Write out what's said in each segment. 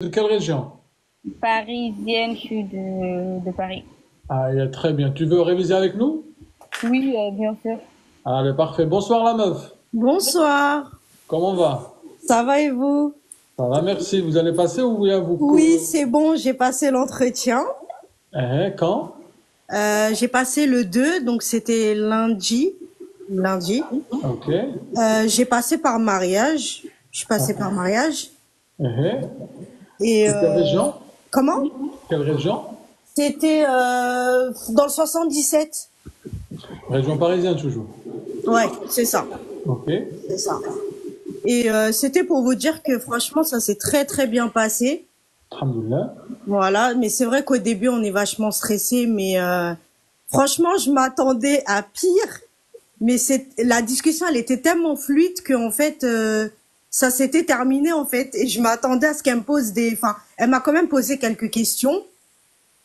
De quelle région? Parisienne, je suis de Paris. Ah, très bien. Tu veux réviser avec nous? Oui, bien sûr. Allez, parfait. Bonsoir la meuf. Bonsoir, Comment va? ça va et vous? Ça va, merci. Vous allez passer ou bien vous... Oui, c'est bon, j'ai passé l'entretien. Quand? J'ai passé le 2, donc c'était lundi. Lundi. Ok. J'ai passé par mariage. Je suis passée par mariage. Et De quelle région? comment? Quelle région? C'était dans le 77. Région parisienne toujours. Ouais, c'est ça. Ok. C'est ça. Et c'était pour vous dire que franchement, ça s'est très très bien passé. Alhamdoulilah. Voilà, mais c'est vrai qu'au début, on est vachement stressé, mais franchement, je m'attendais à pire. Mais la discussion, elle était tellement fluide que en fait, ça s'était terminé en fait. Et je m'attendais à ce qu'elle me pose enfin, elle m'a quand même posé quelques questions,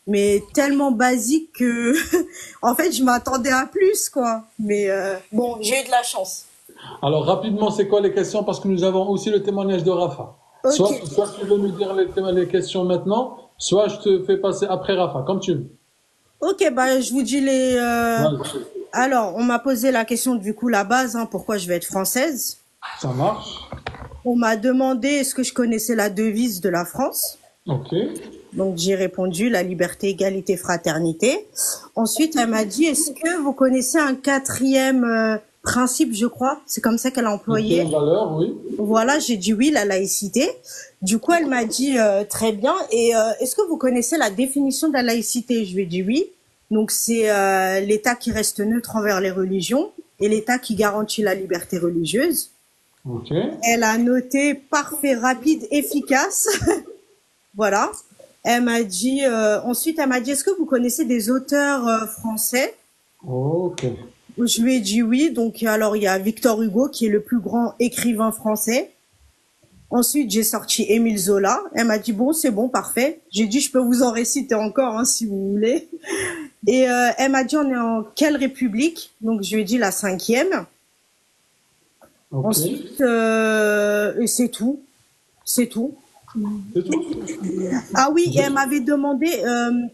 mais tellement basiques que, en fait, je m'attendais à plus quoi. Mais bon, j'ai eu de la chance. Alors, rapidement, c'est quoi les questions? Parce que nous avons aussi le témoignage de Rafa. Ok, Soit tu veux nous dire les questions maintenant, soit je te fais passer après Rafa, comme tu veux. ok, bah je vous dis les. Vas-y. Alors, on m'a posé la question du coup la base, hein, pourquoi je vais être française. Ça marche. On m'a demandé est-ce que je connaissais la devise de la France. Ok. Donc j'ai répondu la liberté, égalité, fraternité. Ensuite, elle m'a dit est-ce que vous connaissez un quatrième principe, je crois, c'est comme ça qu'elle a employé. Quelle valeur, oui. Voilà, j'ai dit oui, la laïcité. Du coup, elle m'a dit très bien. Et est-ce que vous connaissez la définition de la laïcité? Je lui ai dit oui. Donc c'est l'État qui reste neutre envers les religions et l'État qui garantit la liberté religieuse. Ok. Elle a noté parfait, rapide, efficace. Voilà. Elle m'a dit ensuite elle m'a dit est-ce que vous connaissez des auteurs français? Ok. Je lui ai dit oui. Donc alors il y a Victor Hugo qui est le plus grand écrivain français. Ensuite j'ai sorti Émile Zola. Elle m'a dit bon c'est bon parfait. J'ai dit je peux vous en réciter encore hein, si vous voulez. Et elle m'a dit on est en quelle république? Donc je lui ai dit la cinquième. Ok. Ensuite et c'est tout. C'est tout. C'est tout. Ah oui, et elle m'avait demandé,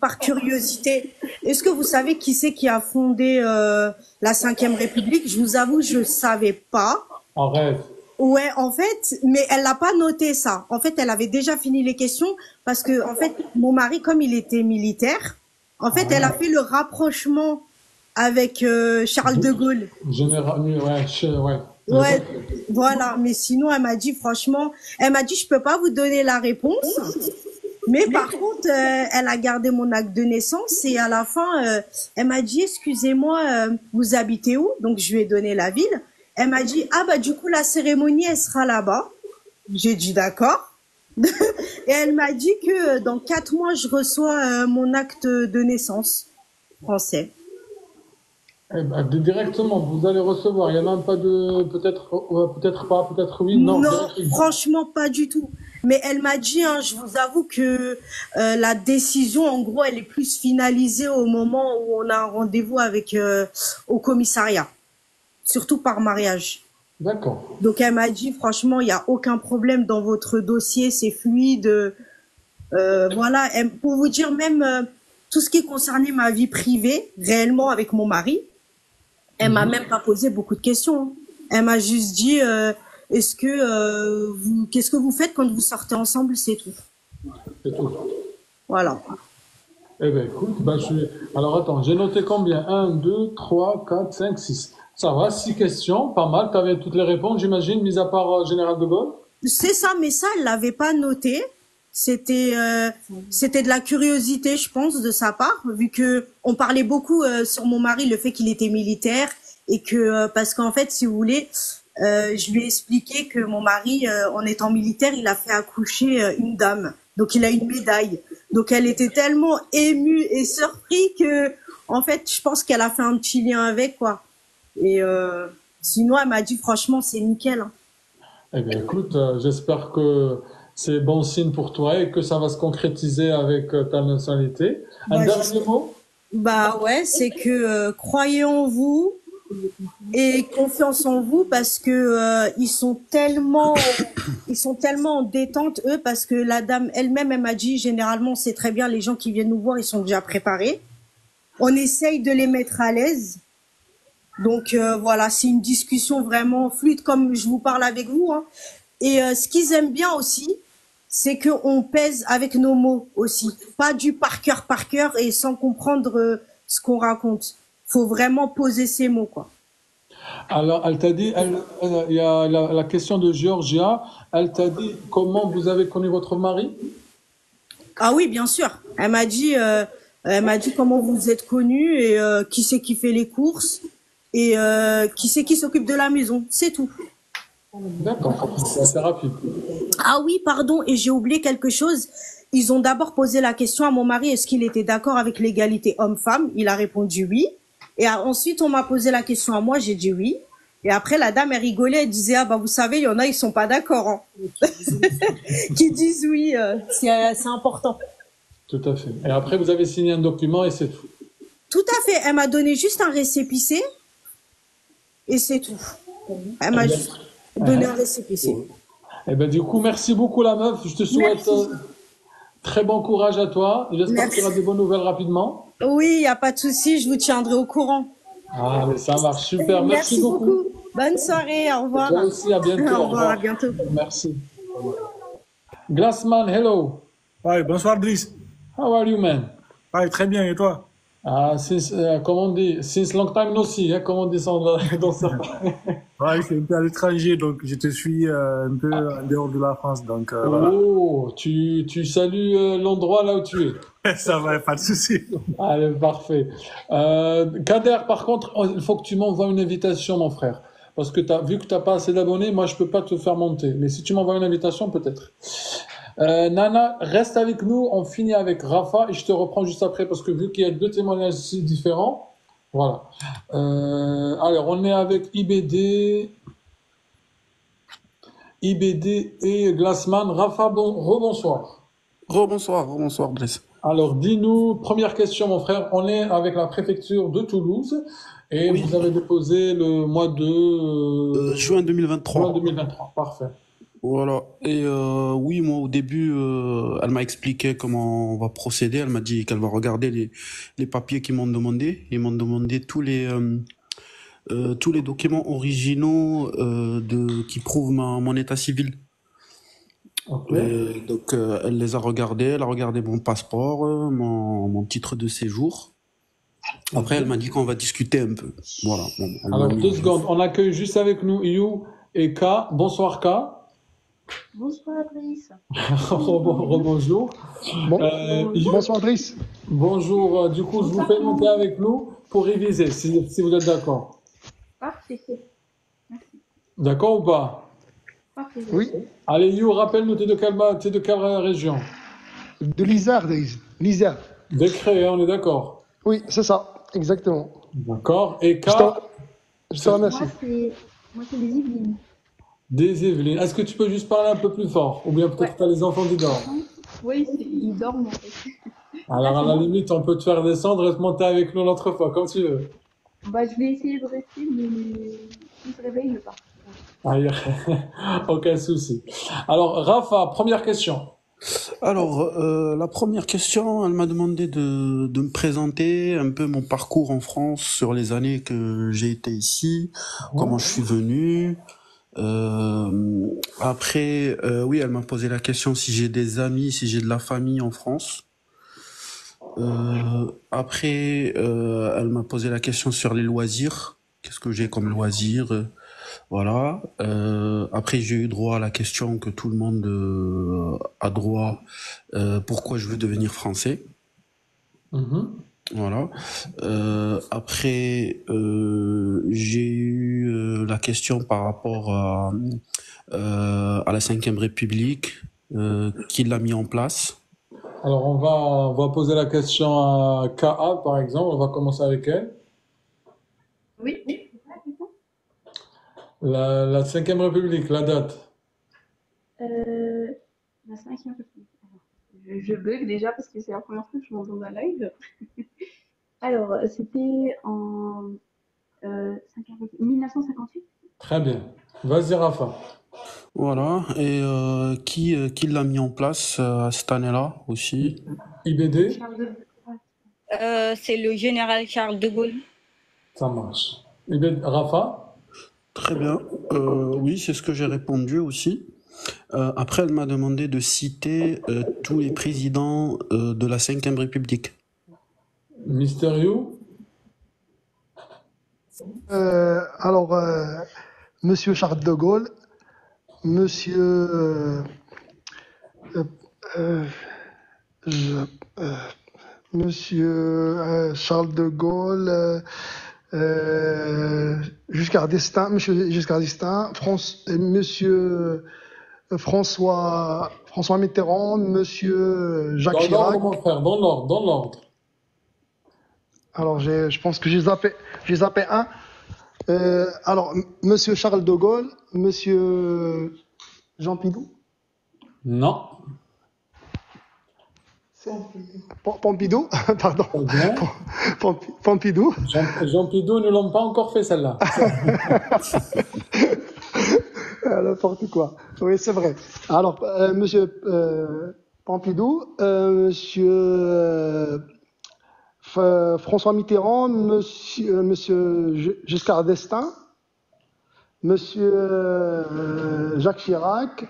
par curiosité, est-ce que vous savez qui c'est qui a fondé la Cinquième République? Je vous avoue, je savais pas. Arrête. Ouais, en fait, mais elle l'a pas noté ça. En fait, elle avait déjà fini les questions parce que, en fait, mon mari, comme il était militaire, en fait, elle a fait le rapprochement avec Charles de Gaulle. Général, ouais, ouais. Ouais, voilà. Mais sinon, elle m'a dit, franchement, elle m'a dit, je peux pas vous donner la réponse. Mais par contre, elle a gardé mon acte de naissance et à la fin, elle m'a dit, excusez-moi, vous habitez où? Donc je lui ai donné la ville. Elle m'a dit, ah bah du coup la cérémonie, elle sera là-bas. J'ai dit d'accord. Et elle m'a dit que dans 4 mois, je reçois mon acte de naissance français. Eh ben, directement, vous allez recevoir. Il n'y a même pas de, peut-être, peut-être pas, peut-être oui, non, Non, directement. franchement, pas du tout. Mais elle m'a dit, hein, je vous avoue que la décision, en gros, elle est plus finalisée au moment où on a un rendez-vous avec au commissariat, surtout par mariage. D'accord. Donc elle m'a dit, franchement, il n'y a aucun problème dans votre dossier, c'est fluide. Voilà, pour vous dire même tout ce qui concernait ma vie privée, réellement avec mon mari, elle m'a même pas posé beaucoup de questions, hein. Elle m'a juste dit est-ce que qu'est-ce que vous faites quand vous sortez ensemble, c'est tout. C'est tout. Voilà. Eh ben, écoute, ben, alors attends, j'ai noté combien? Un, 2, 3, 4, 5, 6. Ça va, 6 questions, pas mal. Tu avais toutes les réponses, j'imagine, mis à part Général de Gaulle. C'est ça, mais ça, elle l'avait pas noté. C'était c'était de la curiosité, je pense, de sa part, vu que on parlait beaucoup sur mon mari, le fait qu'il était militaire et que parce qu'en fait, si vous voulez, je lui ai expliqué que mon mari, en étant militaire, il a fait accoucher une dame, donc il a une médaille. Donc elle était tellement émue et surprise que, en fait, je pense qu'elle a fait un petit lien avec quoi. Et sinon, elle m'a dit franchement, c'est nickel, hein. Eh bien, écoute, j'espère que c'est bon signe pour toi et que ça va se concrétiser avec ta nationalité. Un Bah, dernier mot? bah ouais, c'est que croyez en vous, et confiance en vous parce que ils sont tellement en détente eux parce que la dame elle-même elle m'a dit généralement c'est très bien les gens qui viennent nous voir ils sont déjà préparés. On essaye de les mettre à l'aise. Donc voilà, c'est une discussion vraiment fluide comme je vous parle avec vous, hein. Et ce qu'ils aiment bien aussi, c'est qu'on pèse avec nos mots aussi, pas du par cœur et sans comprendre ce qu'on raconte. Faut vraiment poser ses mots, quoi. Alors, elle t'a dit, il y a la question de Georgia, elle t'a dit comment vous avez connu votre mari? Ah oui, bien sûr. Elle m'a dit comment vous êtes connus et qui c'est qui fait les courses et qui c'est qui s'occupe de la maison. C'est tout. D'accord, c'est assez rapide. Ah oui, pardon, et j'ai oublié quelque chose. Ils ont d'abord posé la question à mon mari, est-ce qu'il était d'accord avec l'égalité homme-femme? Il a répondu oui. Et ensuite, on m'a posé la question à moi, j'ai dit oui. Et après, la dame, elle rigolait, elle disait, ah bah vous savez, il y en a, ils sont pas d'accord, hein. Qui disent oui, c'est important. Tout à fait. Et après, vous avez signé un document et c'est tout. Tout à fait, elle m'a donné juste un récépissé et c'est tout. Elle Eh m'a bien, juste donné un récépissé. eh ben, du coup, merci beaucoup la meuf. Je te souhaite Merci. très bon courage à toi. J'espère qu'il y aura Merci. des bonnes nouvelles rapidement. Oui, il n'y a pas de souci, je vous tiendrai au courant. Ah, mais ça marche super. Merci Merci beaucoup. beaucoup. Bonne soirée, au Et revoir. toi aussi, à bientôt. Au Au revoir, à revoir. bientôt. Merci. Glassman, hello. Ouais, bonsoir Driss. How are you, man? Ouais, très bien, et toi? Ah, comment on dit? Since long time no see, hein, comme on dit ça dans certains. Ouais, je suis un peu à l'étranger, donc je te suis un peu en dehors de la France, donc voilà. Oh, tu salues l'endroit là où tu es. Ça va, pas de souci. Allez, parfait. Kader, par contre, il faut que tu m'envoies une invitation, mon frère. Parce que vu que tu n'as pas assez d'abonnés, moi, je peux pas te faire monter. Mais si tu m'envoies une invitation, peut-être. Nana, reste avec nous. On finit avec Rafa et je te reprends juste après parce que vu qu'il y a deux témoignages si différents, voilà. Alors, on est avec IBD et Glassman. Rafa, rebonsoir. Rebonsoir, Brice. Alors, dis-nous, première question, mon frère. On est avec la préfecture de Toulouse et Oui, vous avez déposé le mois de juin juin 2023. 2023. Parfait. Voilà. Et oui, moi au début, elle m'a expliqué comment on va procéder. Elle m'a dit qu'elle va regarder les papiers qu'ils m'ont demandé. Ils m'ont demandé tous les documents originaux qui prouvent mon état civil. Ok. Et donc elle les a regardés. Elle a regardé mon passeport, mon titre de séjour. Après, elle m'a dit qu'on va discuter un peu. Voilà. Bon, elle m'a Alors, mis 2 secondes. On accueille juste avec nous You et K. Bonsoir, K. Bonsoir Brice. Rebonjour. Bon, You, bonsoir Driss. bonjour. Du coup, je vous fais monter avec nous pour réviser, si vous êtes d'accord. Parfait. D'accord ou pas? Parfait. Oui, Allez, You, rappelle-nous, t'es de quelle région? de l'Isère, Driss. L'Isère. Décret, hein, on est d'accord. Oui, c'est ça, exactement. D'accord. Et K, Je te remercie. Moi c'est les Yvelines. des Yvelines. Est-ce que tu peux juste parler un peu plus fort? Ou bien peut-être Ouais. t'as les enfants qui dorment. Oui, ils dorment en fait. Alors, à la limite, on peut te faire descendre et te monter avec nous l'autre fois, comme tu veux. Bah je vais essayer de rester, mais s'ils se réveillent, je pars. Ah, y a- aucun souci. Alors, Rafa, première question. Alors, la première question, elle m'a demandé de me présenter un peu mon parcours en France sur les années que j'ai été ici, comment je suis venu. Après, oui, elle m'a posé la question si j'ai des amis, si j'ai de la famille en France. Après, elle m'a posé la question sur les loisirs. Qu'est-ce que j'ai comme loisirs? Voilà. Après, j'ai eu droit à la question que tout le monde a droit. Pourquoi je veux devenir français? Mhm. Voilà. Après, j'ai eu la question par rapport à la Cinquième République, qui l'a mis en place. Alors, on va poser la question à KA, par exemple. On va commencer avec elle. Oui. La Cinquième République, la date. La cinquième République. Alors, je bug déjà parce que c'est la première fois que je m'entends dans live. Alors, c'était en 1958. Très bien. Vas-y, Rafa. Voilà. Et qui l'a mis en place à cette année-là aussi? IBD, Charles de C'est le général Charles de Gaulle. ça marche. IBD, Rafa? Très bien. Oui, c'est ce que j'ai répondu aussi. Après, elle m'a demandé de citer tous les présidents de la Ve République. Mysterio? Alors, Monsieur Charles de Gaulle, Monsieur, euh, euh, je- euh, Monsieur Charles de Gaulle, Giscard d'Estaing, Monsieur Giscard d'Estaing, Monsieur François Mitterrand, Monsieur Jacques Dans l'ordre, Chirac. mon frère, dans l'ordre, dans l'ordre. Alors, je pense que j'ai zappé un. Alors, Monsieur Charles de Gaulle, Monsieur Jean Pidou, Non. Pompidou, pardon, Très bien. Pompidou. Jean Pidou ne l'ont pas encore fait, celle-là. N'importe quoi. Oui, c'est vrai. Alors, Monsieur Pompidou, Monsieur François Mitterrand, Monsieur Giscard d'Estaing, Monsieur Jacques Chirac,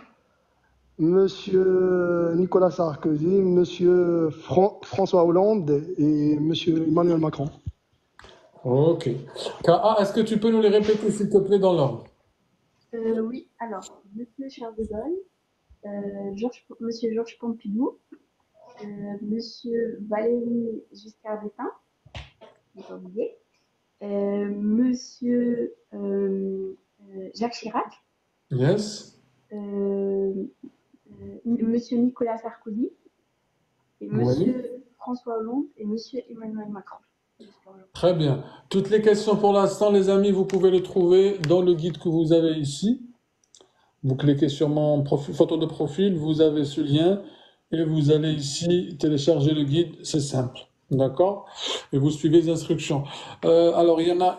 Monsieur Nicolas Sarkozy, Monsieur François Hollande et Monsieur Emmanuel Macron. Ok. Est-ce que tu peux nous les répéter, s'il te plaît, dans l'ordre? Oui, alors, Monsieur Charles de Gaulle, Monsieur Georges Pompidou, Monsieur Valéry Giscard d'Estaing, j'ai pas oublié, Monsieur Jacques Chirac, Yes. Monsieur Nicolas Sarkozy, et Oui. Monsieur François Hollande et Monsieur Emmanuel Macron. Très bien. Toutes les questions pour l'instant, les amis, vous pouvez les trouver dans le guide que vous avez ici. Vous cliquez sur mon photo de profil, vous avez ce lien et vous allez ici télécharger le guide, c'est simple. D'accord? Et vous suivez les instructions. Alors, il y en a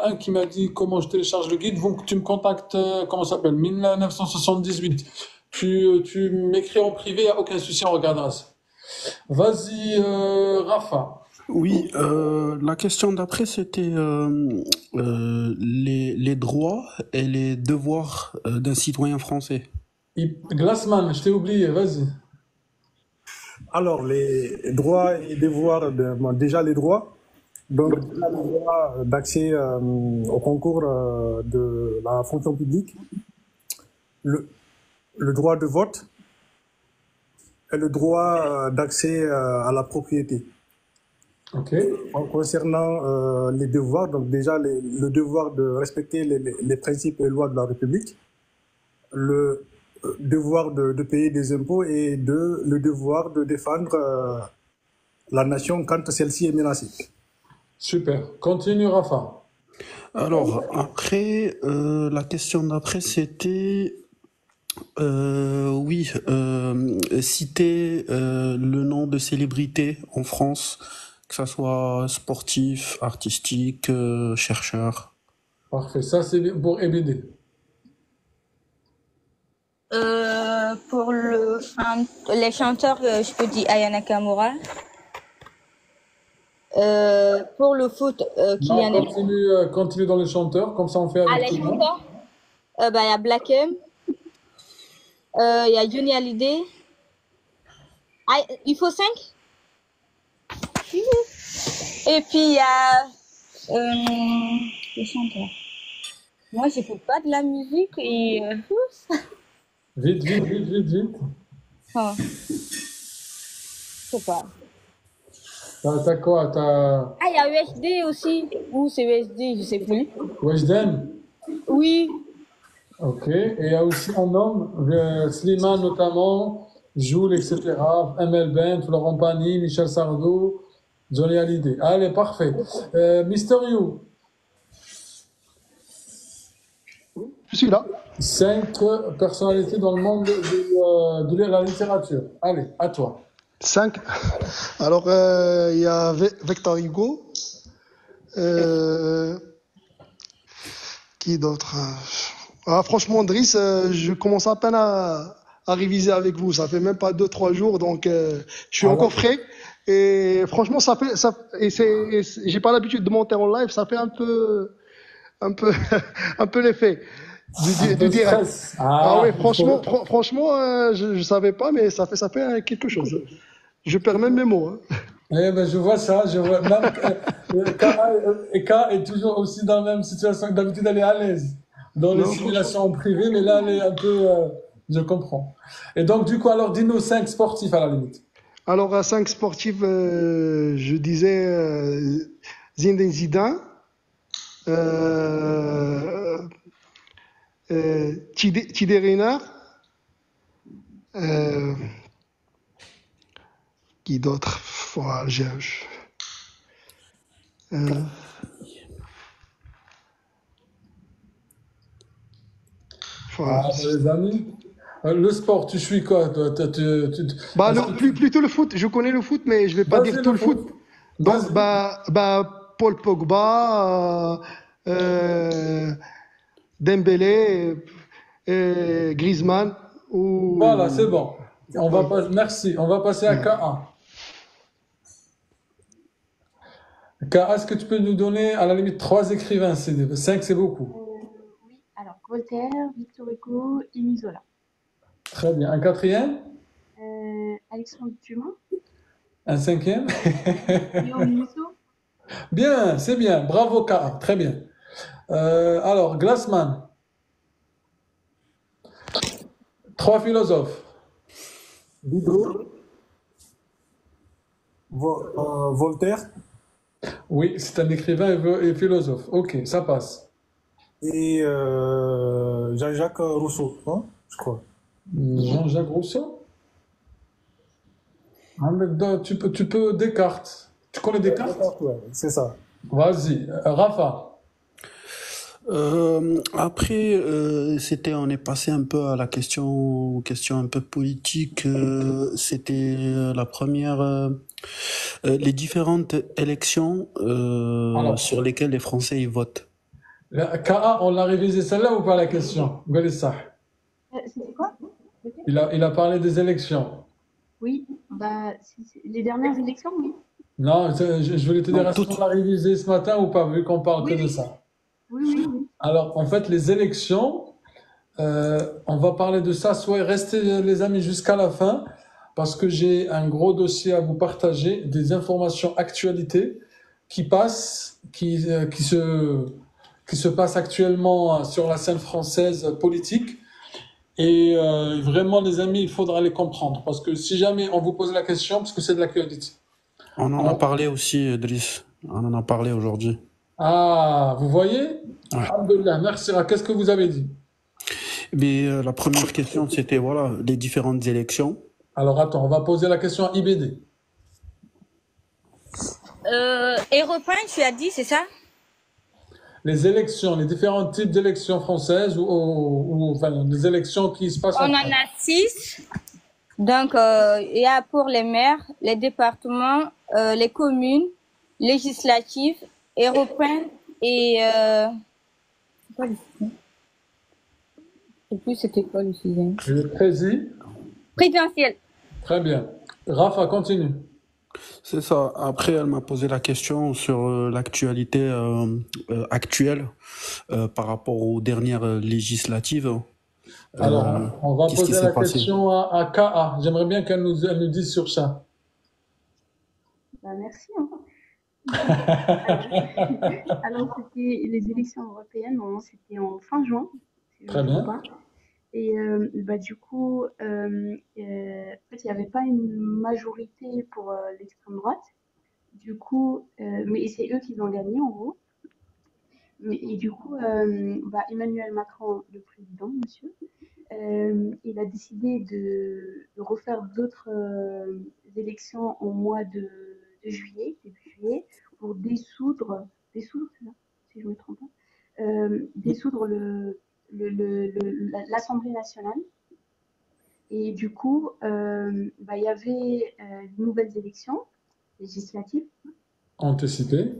un qui m'a dit comment je télécharge le guide. Donc, tu me contactes, comment ça s'appelle? 1978. Tu m'écris en privé, il n'y a aucun souci, on regardera ça. Vas-y, Rafa. Oui, la question d'après, c'était les droits et les devoirs d'un citoyen français. Glassman, je t'ai oublié, vas-y. Alors, les droits et devoirs, déjà les droits. Donc, déjà le droit d'accès au concours de la fonction publique, le droit de vote et le droit d'accès à la propriété. Ok. Concernant les devoirs, donc déjà le devoir de respecter les principes et lois de la République, le devoir de payer des impôts et le devoir de défendre la nation quand celle-ci est menacée. Super. Continue, Rafa. Alors, après, la question d'après, c'était... oui, citer le nom de célébrités en France, que ça soit sportif, artistique, chercheur. Parfait. Ça, c'est pour EBD. Pour les chanteurs, je peux dire Aya Nakamura. Pour le foot, Kylian Non, continue dans les chanteurs, comme ça on fait avec les tout le monde. chanteurs, il y a Black M, il y a Johnny Hallyday. Ah, il faut 5. Et puis il y a les chanteurs. Moi, j'écoute pas de la musique et Vite. oh, je sais pas. T'as quoi? Ah, il y a USD aussi. Ou c'est USD, je sais plus. Weshden? Oui. Ok. Et il y a aussi un homme, Slimane notamment, Joule, etc. ML Bent, Laurent Pagny, Michel Sardou, Johnny Hallyday. Allez, parfait. Mister You. Je suis là. 5 personnalités dans le monde de la littérature. Allez, à toi. 5. Alors, il y a Victor Hugo, Qui d'autre? Franchement, Driss, je commence à peine à réviser avec vous. Ça fait même pas 2, 3 jours, donc je suis encore Alors, frais. Et franchement, j'ai pas l'habitude de monter en live. Ça fait un peu, un peu l'effet un du peu direct. stress. Ah oui, Ah, il faut... franchement, je savais pas, mais ça fait quelque chose. Je perds même mes mots, hein. Eh ben, je vois ça, je vois. Même Ka est toujours aussi dans la même situation que d'habitude, elle est à l'aise dans les Non, franchement. simulations en privé, mais là, elle est un peu. Je comprends. Et donc, du coup, alors, dis-nous 5 sportifs à la limite. Alors, à 5 sportifs, je disais Zinedine Zidane, euh, Thierry Renard, euh, qui d'autre? Voilà, euh, voilà. Ah, ben, les amis. Le sport, tu suis quoi, toi? Bah, Est-ce que plutôt le foot. Je connais le foot, mais je vais pas Vas-y, dire tout le le foot. foot. Donc, Vas-y. Paul Pogba, Dembélé, Griezmann Voilà, c'est ou bon. ouais. Merci. On va passer à Ouais. K1. K1, est-ce que tu peux nous donner à la limite 3 écrivains? 5, c'est beaucoup. Oui, alors Voltaire, Victor Hugo, Émile Zola. Très bien. Un quatrième? Alexandre Dumas, Un cinquième? Guillaume Musso, Bien, c'est bien. Bravo, K1. Très bien. Alors, Glassman. 3 philosophes. Diderot, Voltaire Oui, c'est un écrivain et philosophe. Ok, ça passe. et Jean-Jacques Rousseau, hein, je crois. Jean-Jacques Rousseau? Ah, mais tu peux Descartes. Tu connais Descartes? Ouais, c'est ça. Vas-y. Rafa. Après, on est passé un peu à la question un peu politique. C'était la première, les différentes élections Alors, sur lesquelles les Français y votent. K1, on l'a révisé celle-là ou pas la question? Quel est ça? c'était quoi? Peut-être. Il a parlé des élections. Oui, bah, les dernières élections, oui. Non, je voulais te dire, Donc est-ce qu'on toutes. l'a révisé ce matin ou pas, vu qu'on parle que Oui, de oui, ça? oui, oui, oui. Alors, en fait, les élections, on va parler de ça. Soit restez, les amis, jusqu'à la fin, parce que j'ai un gros dossier à vous partager, des informations actualités qui passent, qui se passent actuellement sur la scène française politique. Et vraiment, les amis, il faudra les comprendre, parce que si jamais on vous pose la question, parce que c'est de l'actualité. On en a parlé aussi, Driss. On en a parlé aujourd'hui. Ah, vous voyez? Ouais. Alhamdoulilah, merci. Qu'est-ce que vous avez dit? Mais la première question, c'était voilà, les différentes élections. Alors attends, on va poser la question à IBD. Europe 1, tu as dit, c'est ça? Les élections, les différents types d'élections françaises enfin, les élections qui se passent On en en France. a 6. Donc, il y a pour les maires, les départements, les communes, législatives, européennes et... c'est quoi le sixième? Je sais plus c'était quoi le sixième. Le président. Présidentielle. Très bien. Rafa, continue. C'est ça. Après, elle m'a posé la question sur l'actualité actuelle par rapport aux dernières législatives. Alors, on va Qu'est-ce qui poser s'est la passé? question à KA. J'aimerais bien elle nous dise sur ça. Bah, merci, hein. Alors, c'était les élections européennes, c'était en fin juin, si je ne Très me trompe bien. pas. Et bah, du coup, en fait, il n'y avait pas une majorité pour l'extrême droite. Du coup, mais c'est eux qui ont gagné en gros. Et du coup, bah, Emmanuel Macron, le président, monsieur, il a décidé de refaire d'autres élections au mois de juillet, début juillet, pour dissoudre, c'est ça, si je ne me trompe pas, dissoudre l'Assemblée nationale. Et du coup, bah, il y avait de nouvelles élections législatives, Anticipé.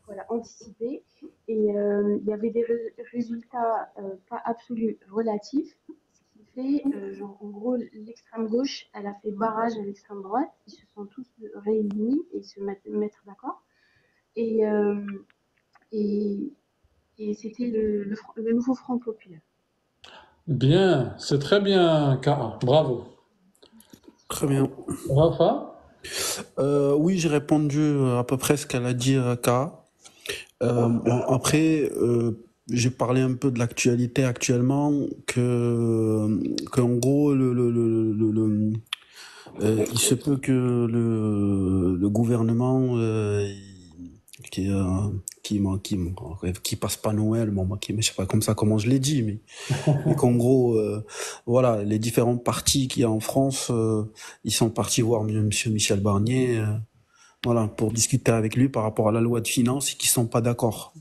voilà, anticipées. Et il y avait des résultats pas absolus, relatifs, ce qui fait, genre, en gros, l'extrême gauche, elle a fait barrage à l'extrême droite, ils se sont tous réunis et se mettre d'accord. Et, et, et c'était le nouveau Front populaire. Bien, c'est très bien, Ka. Bravo. Très bien. Rafa? Oui, j'ai répondu à peu près ce qu'elle a dit, Ka. Bon, après, j'ai parlé un peu de l'actualité actuellement, qu'en gros, il se peut que le gouvernement qui qui passe pas Noël, bon, moi, je sais pas comme ça comment je l'ai dit, mais qu'en gros, voilà, les différents partis qu'il y a en France, ils sont partis voir Monsieur Michel Barnier, voilà, pour discuter avec lui par rapport à la loi de finances et qu'ils sont pas d'accord.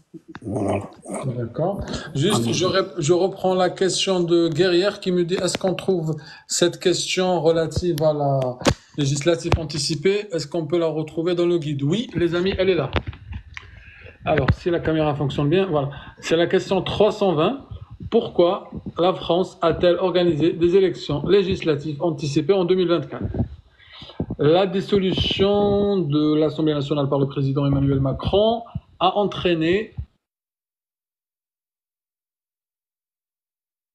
Voilà. D'accord. Juste, je reprends la question de Guerrière qui me dit, est-ce qu'on trouve cette question relative à la législative anticipée, est-ce qu'on peut la retrouver dans le guide? Oui, les amis, elle est là. Alors, si la caméra fonctionne bien, voilà. C'est la question 320. Pourquoi la France a-t-elle organisé des élections législatives anticipées en 2024? La dissolution de l'Assemblée nationale par le président Emmanuel Macron a entraîné...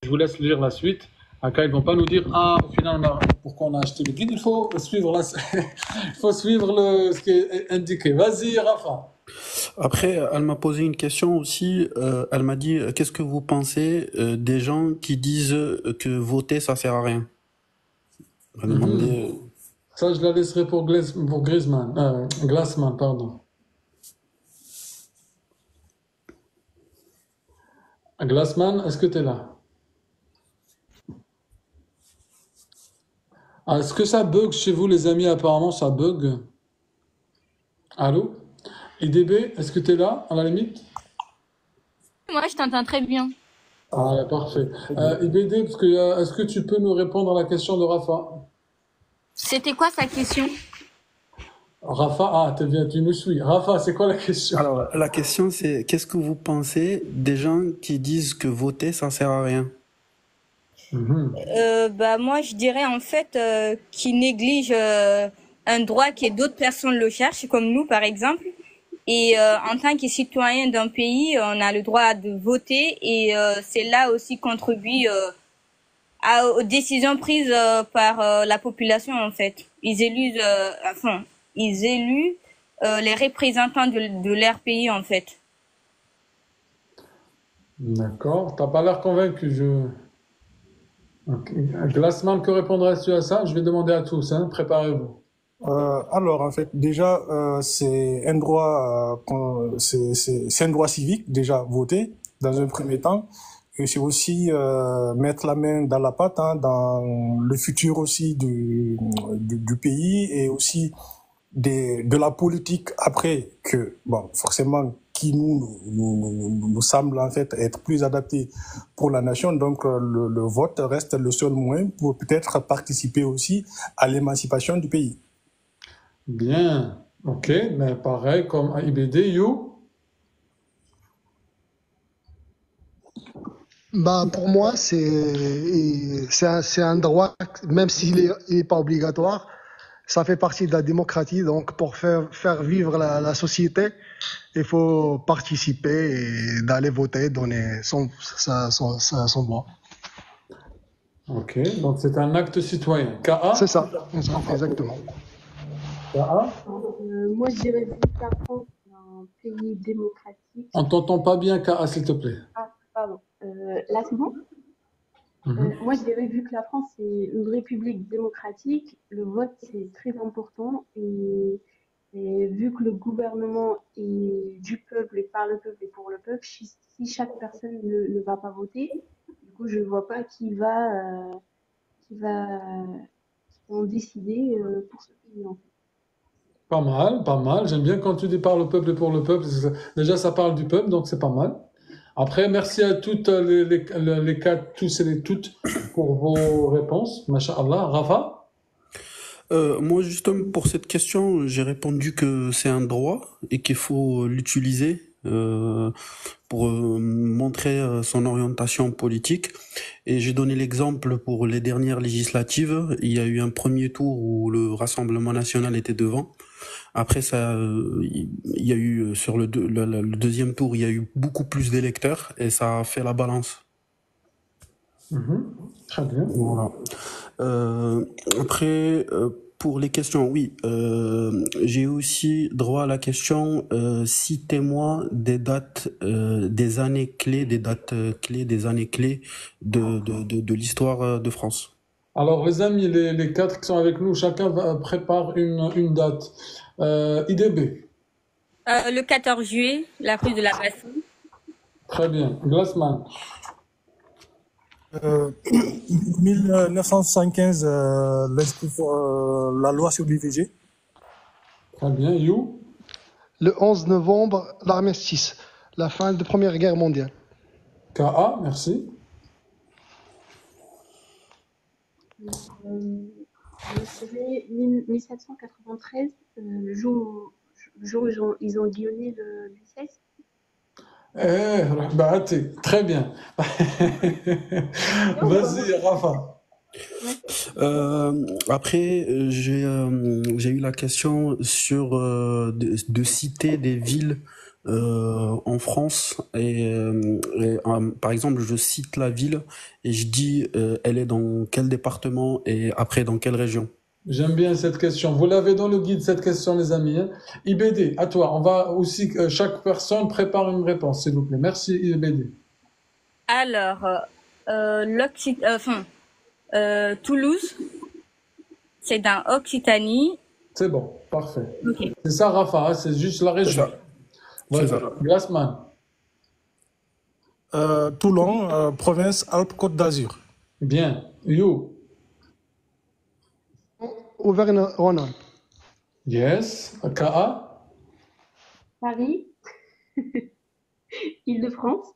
Je vous laisse lire la suite. Après, ils ne vont pas nous dire au final, pourquoi on a acheté le guide. Il faut suivre, il faut suivre ce qui est indiqué. Vas-y, Rafa. Après, elle m'a posé une question aussi. Elle m'a dit, qu'est-ce que vous pensez des gens qui disent que voter, ça sert à rien? Elle m'a demandé... Ça, je la laisserai pour Griezmann. Glassman, pardon. Glassman, est-ce que tu es là? Est-ce que ça bug chez vous, les amis? Apparemment, ça bug. Allô? IDB, est-ce que tu es là, à la limite? Moi, je t'entends très bien. Ah, parfait. IBD, est-ce que tu peux nous répondre à la question de Rafa? C'était quoi sa question? Rafa, tu me suis. Rafa, c'est quoi la question? Alors, la question, c'est qu'est-ce que vous pensez des gens qui disent que voter, ça sert à rien? Moi, je dirais en fait qu'ils négligent un droit que d'autres personnes le cherchent, comme nous, par exemple. Et en tant que citoyen d'un pays, on a le droit de voter et c'est là aussi contribuer aux décisions prises par la population, en fait. Ils éluent les représentants de leur pays, en fait. D'accord. T'as pas l'air convaincu. Okay. Glassman, que répondrais-tu à ça? Je vais demander à tous. Préparez-vous. Alors, en fait, déjà, c'est un droit, c'est un droit civique, déjà, voter, dans un premier temps. Et c'est aussi mettre la main dans la pâte, dans le futur aussi du pays et aussi de la politique après que, bon, forcément, qui nous semble en fait être plus adapté pour la nation. Donc, le vote reste le seul moyen pour peut-être participer aussi à l'émancipation du pays. Bien. Ok, mais pareil comme à IBD, You? Pour moi, c'est un droit, même s'il est pas obligatoire, ça fait partie de la démocratie. Donc, pour faire vivre la société, il faut participer et d'aller voter, donner son voix. Ok, donc c'est un acte citoyen. KA? C'est ça, exactement. KA? Moi, je dirais vu que la France est un pays démocratique. On t'entend pas bien, KA, s'il te plaît. Ah, pardon. Là, c'est bon? Moi, je dirais, vu que la France est une république démocratique, le vote, c'est très important. Et vu que le gouvernement est du peuple et par le peuple et pour le peuple, si chaque personne ne va pas voter, du coup, je ne vois pas qui va en décider pour ce pays, en fait. Pas mal, pas mal. J'aime bien quand tu dis par le peuple et pour le peuple. Déjà, ça parle du peuple, donc c'est pas mal. Après, merci à toutes les quatre, tous et les toutes pour vos réponses. Masha'Allah. Rafa? Moi, justement, pour cette question, j'ai répondu que c'est un droit et qu'il faut l'utiliser. euh, pour montrer son orientation politique. Et j'ai donné l'exemple pour les dernières législatives. Il y a eu un premier tour où le Rassemblement national était devant. Après ça, il y a eu sur le deuxième tour, il y a eu beaucoup plus d'électeurs et ça a fait la balance. Très bien. Voilà. Après, pour les questions, oui, j'ai aussi droit à la question citez-moi des dates, des années clés, des dates clés, des années clés de l'histoire de France. Alors, les amis, les quatre qui sont avec nous, chacun prépare une date. IDB, Le 14 juillet, la prise de la Bastille. très bien. Glassman, 1975, la loi sur l'IVG. très bien. You, Le 11 novembre, l'armistice, la fin de la Première Guerre mondiale. KA, merci. Je dirais 1793, le jour où ils ont guillonné le 16. Très bien. Vas-y, Rafa. Après, j'ai eu la question sur de citer des villes en France et par exemple je cite la ville et je dis elle est dans quel département et après dans quelle région. J'aime bien cette question. Vous l'avez dans le guide, cette question, les amis. Hein. IBD, à toi. On va aussi, chaque personne prépare une réponse, s'il vous plaît. Merci, IBD. Alors, Toulouse, c'est dans Occitanie. C'est bon, parfait. Ok. C'est ça, Rafa, hein, c'est juste la région. C'est Voilà. ça. Glassman, Toulon, province Alpes-Côte d'Azur. bien. You, Auvergne-Rhône-Alpes. yes. KA, Paris, Île-de-France.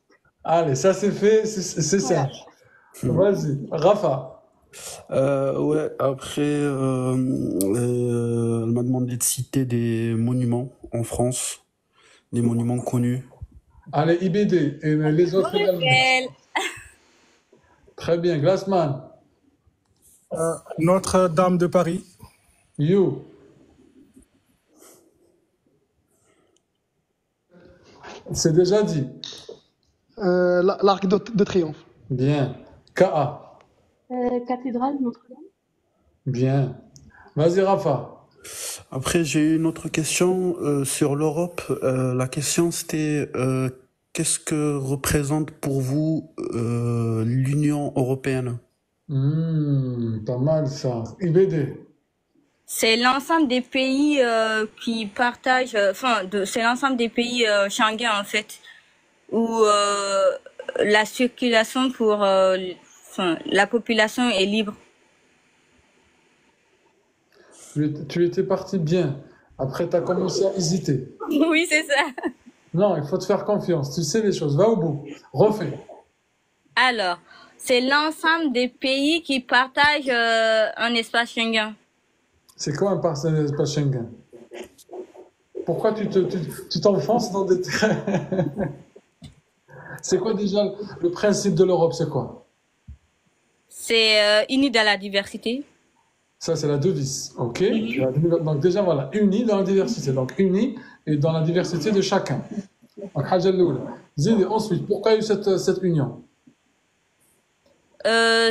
allez, ça c'est fait, c'est Voilà. simple. Vas-y, Rafa. Ouais, après elle m'a demandé de citer des monuments en France, des monuments connus. Allez, IBD. Et les autres également. Belle. Très bien. Glassman, Notre-Dame de Paris. you, c'est déjà dit. L'Arc de Triomphe. Bien. KA, Cathédrale Notre-Dame. bien. Vas-y, Rafa. Après, j'ai eu une autre question sur l'Europe. La question, c'était qu'est-ce que représente pour vous l'Union européenne? Pas mal ça. IBD, C'est l'ensemble des pays qui partagent, c'est l'ensemble des pays Schengen en fait, où la circulation pour la population est libre. tu étais parti bien. Après, tu as commencé à hésiter. Oui, c'est ça. Non, il faut te faire confiance. Tu sais les choses. Va au bout. Refais. Alors, c'est l'ensemble des pays qui partagent un espace Schengen. C'est quoi un partenariat pas Schengen? Pourquoi tu t'enfonces dans des terrains? C'est quoi déjà le principe de l'Europe? C'est quoi? C'est uni dans la diversité. Ça, c'est la devise. OK? Donc, déjà, voilà. Unis dans la diversité. Donc, unis et dans la diversité de chacun. Donc, Haja al-Oula. Zidi, ensuite, pourquoi il y a eu cette union?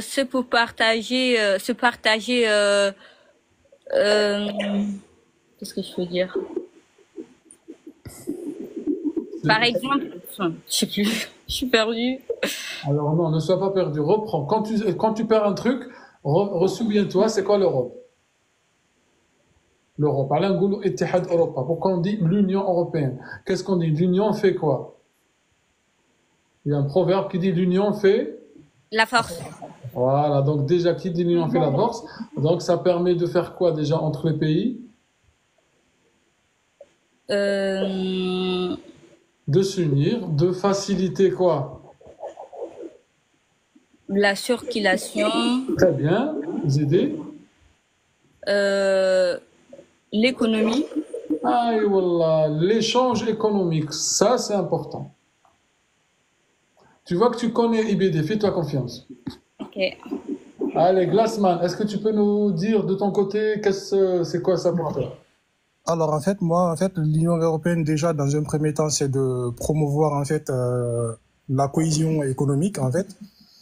C'est pour partager, qu'est-ce que je veux dire? Par exemple, je sais plus, je suis perdue. Alors non, ne sois pas perdu. Reprends. Quand tu perds un truc, ressouviens-toi, c'est quoi l'Europe? L'Europe. Alain Goulou, Ittihad Europa. Pourquoi on dit l'Union européenne? Qu'est-ce qu'on dit? L'Union fait quoi? Il y a un proverbe qui dit l'Union fait... La force. Voilà, donc déjà, qui dit l'Union fait la force? Donc ça permet de faire quoi déjà entre les pays? De s'unir, de faciliter quoi? La circulation. Très bien, vous aidez? L'économie. Ah, et voilà, l'échange économique, ça c'est important. Tu vois que tu connais IBD, fais-toi confiance. Ok. Allez, Glassman, est-ce que tu peux nous dire de ton côté, c'est quoi ça pour toi? Alors en fait, moi, en fait, l'Union européenne déjà dans un premier temps, c'est de promouvoir en fait la cohésion économique en fait.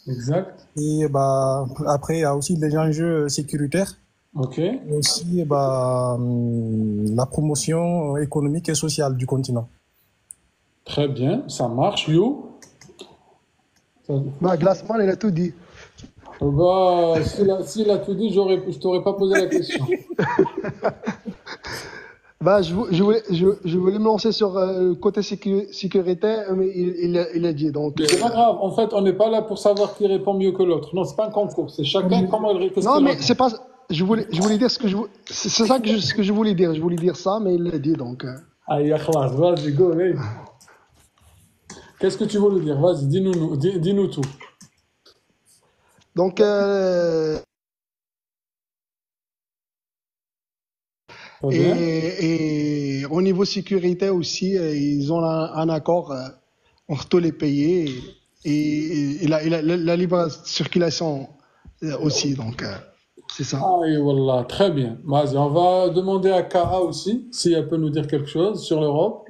Exact. Et bah après, il y a aussi les enjeux sécuritaires, Ok. et aussi la promotion économique et sociale du continent. Très bien, ça marche. You? Ça- Bah, Glassman, il a tout dit. Bah, s'il a tout dit, je t'aurais pas posé la question. Bah, je voulais me lancer sur le côté sécurité, mais il a dit. Donc, Mais c'est pas grave. En fait, on n'est pas là pour savoir qui répond mieux que l'autre. Non, c'est pas un concours. C'est chacun qu'est-ce non, qu'il mais répond. c'est pas. Je voulais dire c'est ça ce que je voulais dire. Je voulais dire ça, mais il l'a dit. Donc, Allez, khlas, vas-y, go, allez. Qu'est-ce que tu voulais dire? Vas-y, dis-nous tout. donc Très bien. et au niveau sécurité aussi, ils ont un accord entre tous les pays et la libre circulation aussi. Donc, c'est ça. Ah, et voilà, très bien. Vas-y, on va demander à Kara aussi, si elle peut nous dire quelque chose sur l'Europe.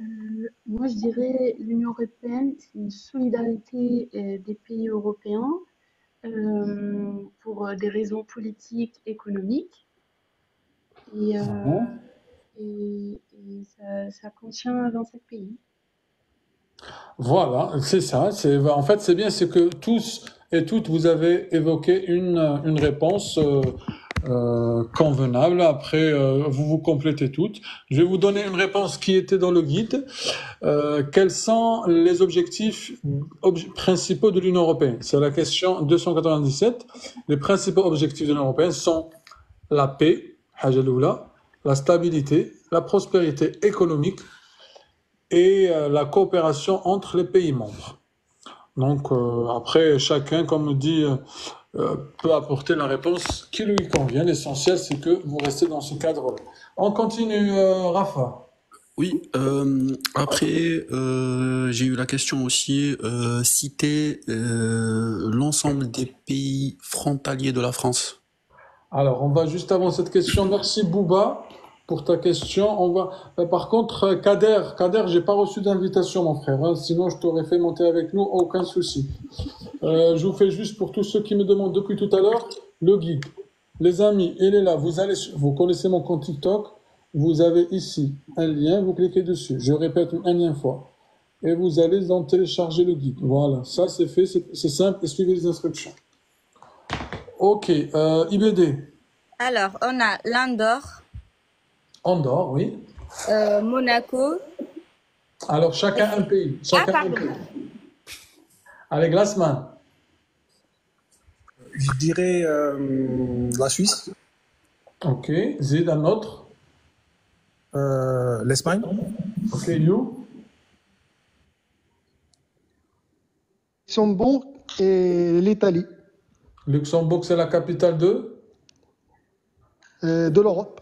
Moi, je dirais l'Union européenne, c'est une solidarité des pays européens pour des raisons politiques, économiques. Et, Bon. ça contient 27 pays. Voilà, c'est ça. En fait, c'est bien, c'est que tous et toutes, vous avez évoqué une réponse convenable. Après, vous complétez toutes. Je vais vous donner une réponse qui était dans le guide. Quels sont les objectifs principaux de l'Union européenne? C'est la question 297. Les principaux objectifs de l'Union européenne sont la paix, حاجة الأولى, la stabilité, la prospérité économique et la coopération entre les pays membres. Donc après, chacun, comme on dit, peut apporter la réponse qui lui convient. L'essentiel, c'est que vous restez dans ce cadre-là. On continue, Rafa. Oui, après, j'ai eu la question aussi, citer l'ensemble des pays frontaliers de la France. Alors, on va juste avant cette question. Merci Bouba pour ta question. On va. Par contre, Kader, j'ai pas reçu d'invitation, mon frère. Hein, sinon, je t'aurais fait monter avec nous, aucun souci. Je vous fais juste pour tous ceux qui me demandent depuis tout à l'heure le guide. Les amis, il est là. Vous connaissez mon compte TikTok. Vous avez ici un lien. Vous cliquez dessus. Je répète une énième fois. Et vous allez en télécharger le guide. Voilà, ça c'est fait, c'est simple. Et suivez les instructions. Ok, IBD. Alors, on a l'Andorre, Andorre, oui. Monaco. Alors, chacun un pays. Chacun un pardon. pays. Allez, Glassman. Je dirais la Suisse, Ok, Zid, un autre. l'Espagne, Ok, You. Luxembourg et l'Italie Luxembourg, c'est la capitale de l'Europe.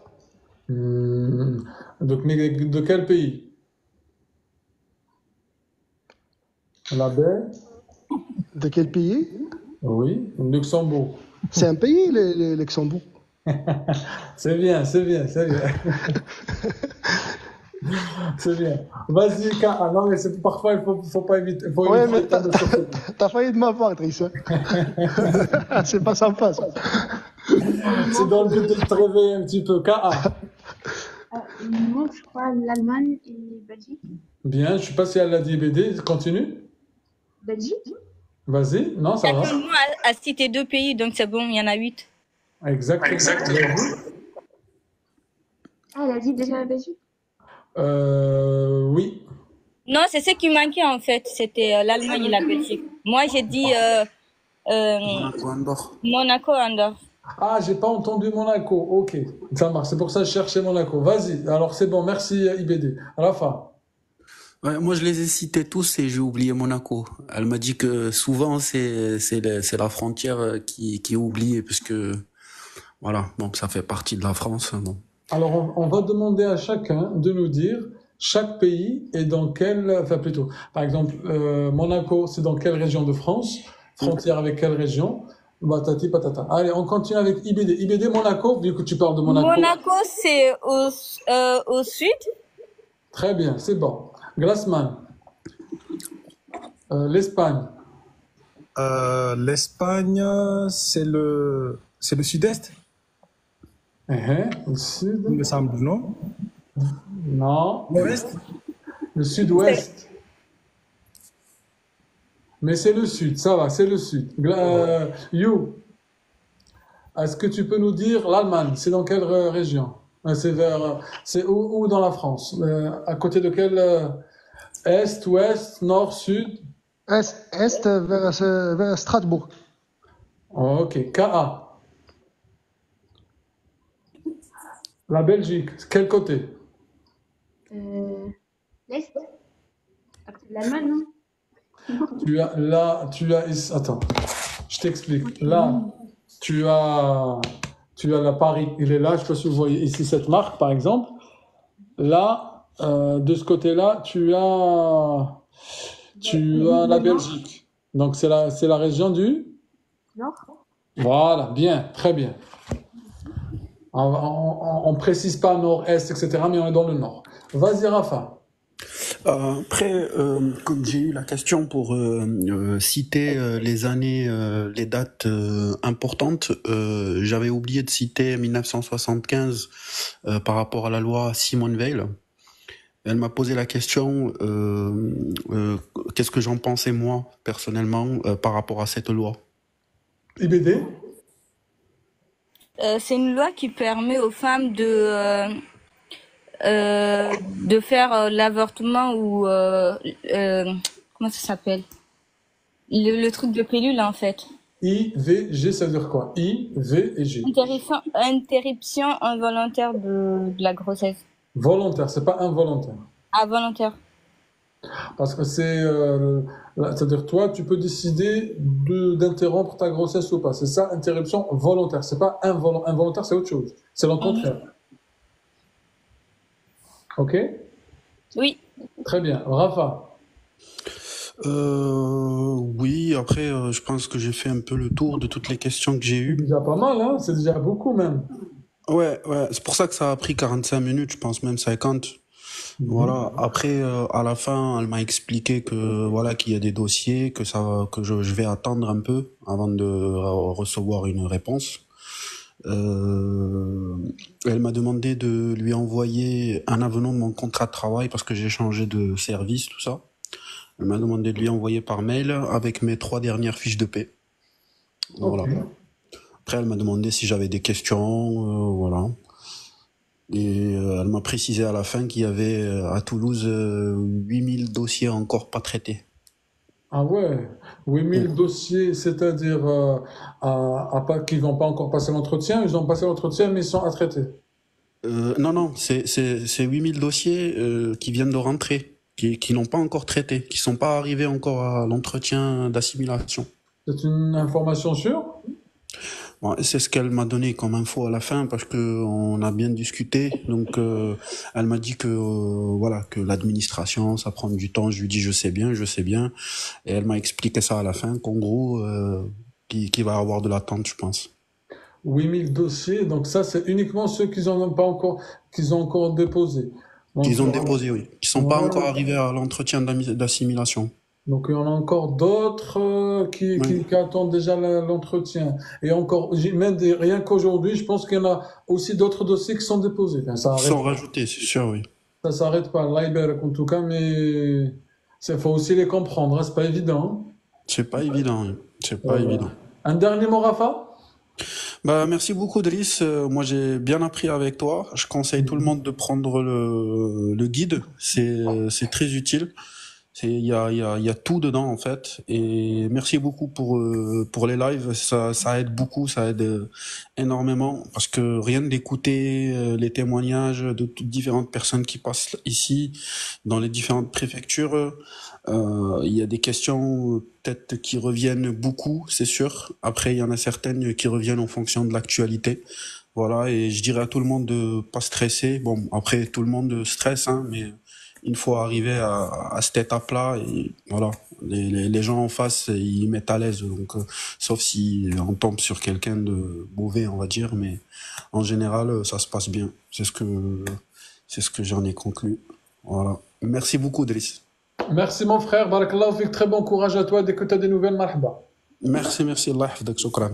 de quel pays? La baie? De quel pays? Oui, Luxembourg. C'est un pays, le Luxembourg. C'est bien, c'est bien, c'est bien. C'est bien. Vas-y, ah, non, mais parfois, faut pas éviter. Faut Ouais, éviter mais le temps de sortir. t'as failli de m'avoir, Driss. C'est pas sympa, ça. C'est dans le but de te réveiller un petit peu. Ka. Il nous manque, je crois, l'Allemagne et Belgique. Bien, je sais pas si elle l'a dit BD, continue. Belgique? Vas-y, non, ça va. Chacun de nous a cité 2 pays, donc c'est bon, il y en a 8. Exactement. Ah, elle a dit déjà la Belgique? Oui. Non, c'est ce qui manquait en fait, c'était l'Allemagne et la Belgique. Moi, j'ai dit Monaco, Andorre. Monaco, Andorre. Ah, j'ai pas entendu Monaco. Ok, ça marche. C'est pour ça que je cherchais Monaco. Vas-y. Alors c'est bon. Merci IBD. Rafa. Ouais, moi, je les ai cités tous et j'ai oublié Monaco. Elle m'a dit que souvent, c'est la frontière qui est oubliée parce que, voilà, bon, ça fait partie de la France. Bon. Alors, on va demander à chacun de nous dire chaque pays est dans quelle, enfin plutôt, par exemple, Monaco, c'est dans quelle région de France? Frontière avec quelle région? Patati patata. Allez, on continue avec IBD. IBD Monaco, vu que tu parles de Monaco. Monaco, c'est au sud. Très bien, c'est bon. Glassman, l'Espagne. L'Espagne, c'est le sud-est, Le sud. il me semble, non? Non. L'ouest? Le sud-ouest. Mais c'est le sud, ça va, c'est le sud. You, est-ce que tu peux nous dire l'Allemagne, c'est dans quelle région? C'est où dans la France? À côté de quel est, ouest, nord, sud? Est vers Strasbourg. Ok, KA. La Belgique, quel côté? L'Est? À côté de l'Allemagne, non? Attends, je t'explique. Là, tu as la Paris, il est là. Je sais pas si vous voyez ici cette marque, par exemple. Là, de ce côté-là, tu as la Belgique. Donc c'est la région du Nord? Voilà, bien, très bien. On précise pas nord-est, etc., mais on est dans le nord. Vas-y, Rafa. Après, comme j'ai eu la question pour citer les années, les dates importantes, j'avais oublié de citer 1975 par rapport à la loi Simone Veil. Elle m'a posé la question, qu'est-ce que j'en pensais moi, personnellement, par rapport à cette loi. IBD? C'est une loi qui permet aux femmes de faire l'avortement ou comment ça s'appelle? Le truc de pilule en fait. IVG, ça veut dire quoi? I, V et G. Interruption involontaire de la grossesse. Volontaire, c'est pas involontaire. Ah, volontaire. Parce que c'est-à-dire toi, tu peux décider d'interrompre ta grossesse ou pas. C'est ça, interruption volontaire. C'est pas involontaire, c'est autre chose. C'est le contraire. Ok? Oui. Très bien. Rafa? Oui, après, je pense que j'ai fait un peu le tour de toutes les questions que j'ai eues. C'est déjà pas mal, hein? C'est déjà beaucoup même. Ouais, c'est pour ça que ça a pris 45 minutes, je pense même 50. Voilà. Après, à la fin, elle m'a expliqué que voilà qu'il y a des dossiers, que je vais attendre un peu avant de recevoir une réponse. Elle m'a demandé de lui envoyer un avenant de mon contrat de travail parce que j'ai changé de service, tout ça. Elle m'a demandé de lui envoyer par mail avec mes 3 dernières fiches de paie. Voilà. Ok. Après, elle m'a demandé si j'avais des questions, voilà. Et elle m'a précisé à la fin qu'il y avait à Toulouse 8000 dossiers encore pas traités. Ah ouais, 8000 dossiers, c'est-à-dire qui n'ont pas encore passé l'entretien, ils ont passé l'entretien mais ils sont à traiter. Non, c'est 8000 dossiers qui viennent de rentrer, qui n'ont pas encore traité, qui sont pas arrivés encore à l'entretien d'assimilation. C'est une information sûre? Bon, c'est ce qu'elle m'a donné comme info à la fin parce que on a bien discuté. Donc elle m'a dit que voilà que l'administration ça prend du temps. Je lui dis je sais bien. Et elle m'a expliqué ça à la fin qu'en gros qu'il va avoir de l'attente, je pense. 8000 dossiers, donc ça c'est uniquement ceux qu'ils ont encore déposés. Donc, Qu'ils ont déposé, oui. Qui sont pas Ouais. encore arrivés à l'entretien d'assimilation. Donc il y en a encore d'autres qui attendent déjà l'entretien. Et encore, rien qu'aujourd'hui, je pense qu'il y en a aussi d'autres dossiers qui sont déposés. Enfin, Ils sont rajoutés, c'est sûr, oui. ça s'arrête pas. Là, en tout cas, mais il faut aussi les comprendre, hein, c'est pas évident. C'est pas évident, oui. C'est pas évident. Un dernier mot, Rafa? Bah, merci beaucoup, Driss. Moi, j'ai bien appris avec toi. Je conseille tout le monde de prendre le guide. C'est très utile. Il y a tout dedans, en fait. Et merci beaucoup pour les lives. Ça aide beaucoup, ça aide énormément. Parce que rien d'écouter les témoignages de toutes différentes personnes qui passent ici, dans les différentes préfectures, il y a des questions peut-être qui reviennent beaucoup, c'est sûr. Après, il y en a certaines qui reviennent en fonction de l'actualité. Voilà, et je dirais à tout le monde de pas stresser. Bon, après, tout le monde stresse, hein, mais il faut arriver à cette étape-là. Et voilà, les gens en face, ils mettent à l'aise. Donc, sauf si on tombe sur quelqu'un de mauvais, on va dire, mais en général, ça se passe bien. C'est ce que j'en ai conclu. Voilà. Merci beaucoup, Driss. Merci mon frère, barakallahu fik, très bon courage à toi. Dès que tu as des nouvelles, marhaba. Merci, Allah yahfadek, shukran.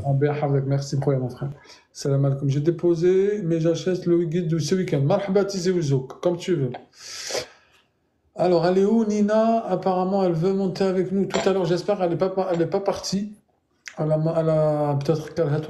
Merci pour mon frère. Salam alaikum. J'ai déposé, mais j'achète le guide de ce week-end. Marhaba Tizi Ouzouk, comme tu veux. Alors, elle est où, Nina? Apparemment, elle veut monter avec nous tout à l'heure. J'espère qu'elle n'est pas partie. Elle a peut-être qu'elle a